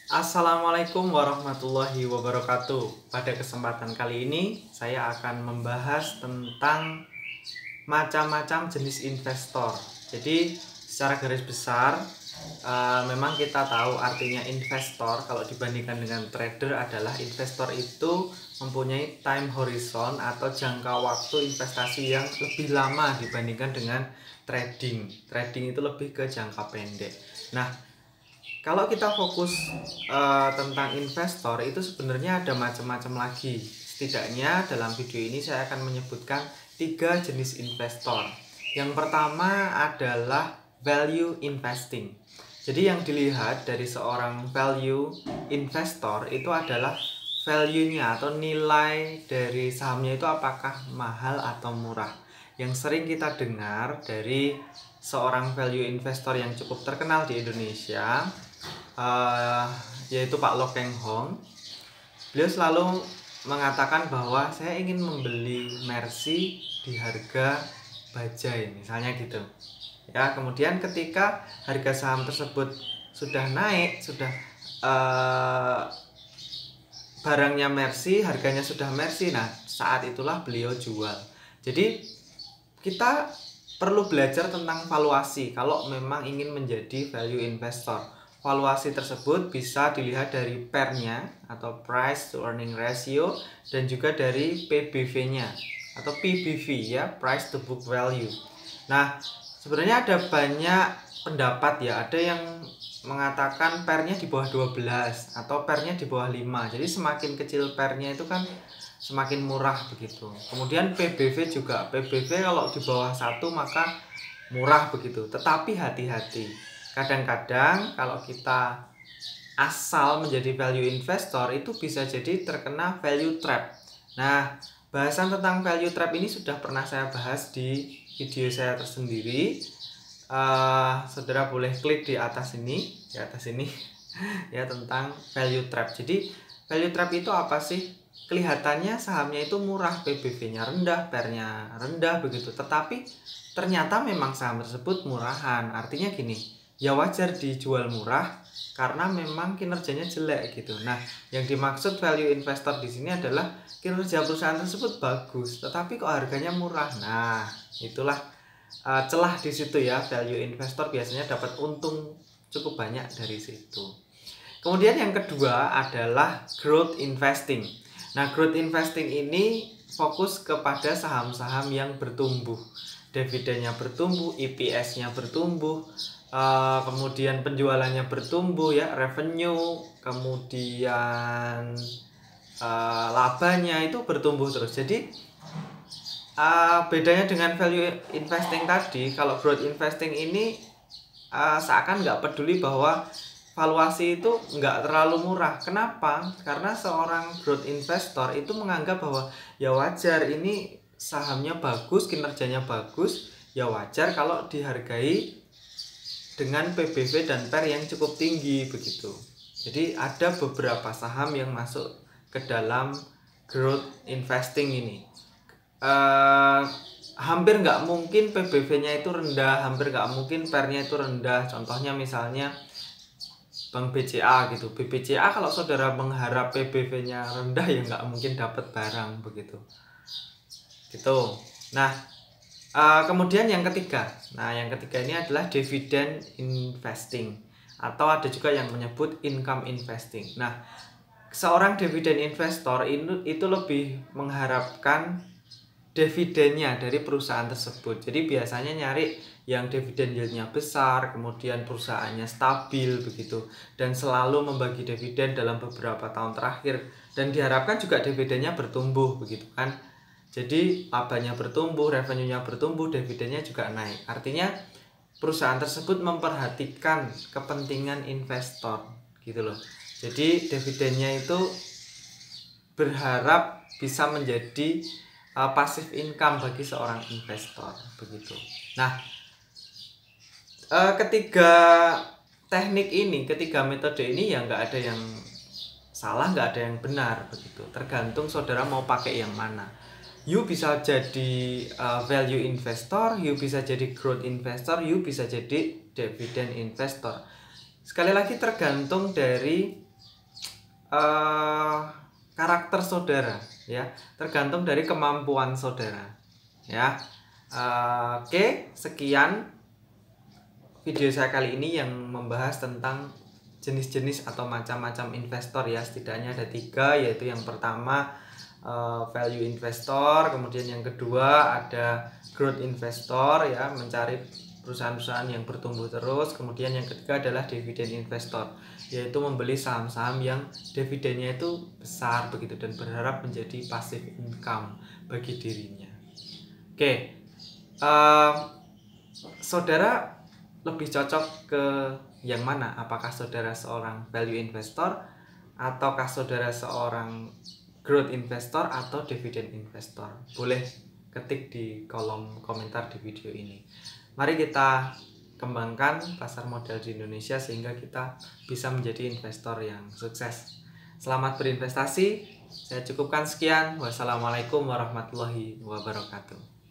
Assalamualaikum warahmatullahi wabarakatuh. Pada kesempatan kali ini saya akan membahas tentang macam-macam jenis investor. Jadi secara garis besar memang kita tahu artinya investor kalau dibandingkan dengan trader adalah investor itu mempunyai time horizon atau jangka waktu investasi yang lebih lama dibandingkan dengan trading. Trading itu lebih ke jangka pendek. Nah, kalau kita fokus tentang investor itu sebenarnya ada macam-macam lagi. Setidaknya dalam video ini saya akan menyebutkan 3 jenis investor. Yang pertama adalah value investing. Jadi yang dilihat dari seorang value investor itu adalah value-nya atau nilai dari sahamnya itu apakah mahal atau murah. Yang sering kita dengar dari seorang value investor yang cukup terkenal di Indonesia, yaitu Pak Lo Keng Hong. Beliau selalu mengatakan bahwa saya ingin membeli Mercy di harga bajai, misalnya gitu. Ya, kemudian ketika harga saham tersebut sudah naik, sudah barangnya Mercy, harganya sudah Mercy, nah saat itulah beliau jual. Jadi kita perlu belajar tentang valuasi kalau memang ingin menjadi value investor. Valuasi tersebut bisa dilihat dari PER-nya atau price to earning ratio dan juga dari PBV-nya atau PBV ya, price to book value. Nah, sebenarnya ada banyak pendapat ya, ada yang mengatakan PER-nya di bawah 12 atau PER-nya di bawah 5. Jadi semakin kecil PER-nya itu kan semakin murah begitu. Kemudian PBV juga, PBV kalau di bawah 1 maka murah begitu. Tetapi hati-hati. Kadang-kadang kalau kita asal menjadi value investor itu bisa jadi terkena value trap. Nah, bahasan tentang value trap ini sudah pernah saya bahas di video saya tersendiri. Saudara boleh klik di atas ini ya, tentang value trap. Jadi value trap itu apa sih? Kelihatannya sahamnya itu murah, PBV-nya rendah, PER-nya rendah begitu. Tetapi ternyata memang saham tersebut murahan. Artinya gini, ya wajar dijual murah karena memang kinerjanya jelek gitu. Nah, yang dimaksud value investor di sini adalah kinerja perusahaan tersebut bagus, tetapi kok harganya murah. Nah, itulah celah di situ ya. Value investor biasanya dapat untung cukup banyak dari situ. Kemudian yang kedua adalah growth investing. Nah, growth investing ini fokus kepada saham-saham yang bertumbuh. Dividennya bertumbuh, EPS-nya bertumbuh, kemudian penjualannya bertumbuh ya, revenue, kemudian labanya itu bertumbuh terus. Jadi bedanya dengan value investing tadi, kalau growth investing ini seakan nggak peduli bahwa valuasi itu nggak terlalu murah. Kenapa? Karena seorang growth investor itu menganggap bahwa ya wajar ini sahamnya bagus, kinerjanya bagus, ya wajar kalau dihargai dengan PBV dan PER yang cukup tinggi begitu. Jadi ada beberapa saham yang masuk ke dalam growth investing ini. Hampir nggak mungkin PBV-nya itu rendah, hampir nggak mungkin PER-nya itu rendah. Contohnya misalnya Bank BCA gitu. BBCA kalau saudara mengharap PBV-nya rendah ya nggak mungkin dapat barang begitu. Gitu. Nah, kemudian yang ketiga. Nah, yang ketiga ini adalah dividend investing atau ada juga yang menyebut income investing. Nah, seorang dividend investor itu lebih mengharapkan dividennya dari perusahaan tersebut. Jadi biasanya nyari yang dividen yieldnya besar, kemudian perusahaannya stabil begitu, dan selalu membagi dividen dalam beberapa tahun terakhir, dan diharapkan juga dividennya bertumbuh begitu kan. Jadi labanya bertumbuh, revenue-nya bertumbuh, dividennya juga naik. Artinya perusahaan tersebut memperhatikan kepentingan investor gitu loh. Jadi dividennya itu berharap bisa menjadi passive income bagi seorang investor begitu. Nah, ketiga teknik ini, ketiga metode ini ya nggak ada yang salah, nggak ada yang benar begitu. Tergantung saudara mau pakai yang mana. You bisa jadi value investor, you bisa jadi growth investor, you bisa jadi dividend investor. Sekali lagi tergantung dari eh, karakter saudara ya, tergantung dari kemampuan saudara ya. Oke, sekian video saya kali ini yang membahas tentang jenis-jenis atau macam-macam investor ya. Setidaknya ada 3, yaitu yang pertama value investor, kemudian yang kedua ada growth investor ya, mencari perusahaan-perusahaan yang bertumbuh terus, kemudian yang ketiga adalah dividend investor, yaitu membeli saham-saham yang dividennya itu besar begitu dan berharap menjadi passive income bagi dirinya. Oke, saudara lebih cocok ke yang mana? Apakah saudara seorang value investor, ataukah saudara seorang growth investor atau dividend investor? Boleh ketik di kolom komentar di video ini. Mari kita kembangkan pasar modal di Indonesia sehingga kita bisa menjadi investor yang sukses. Selamat berinvestasi. Saya cukupkan sekian. Wassalamualaikum warahmatullahi wabarakatuh.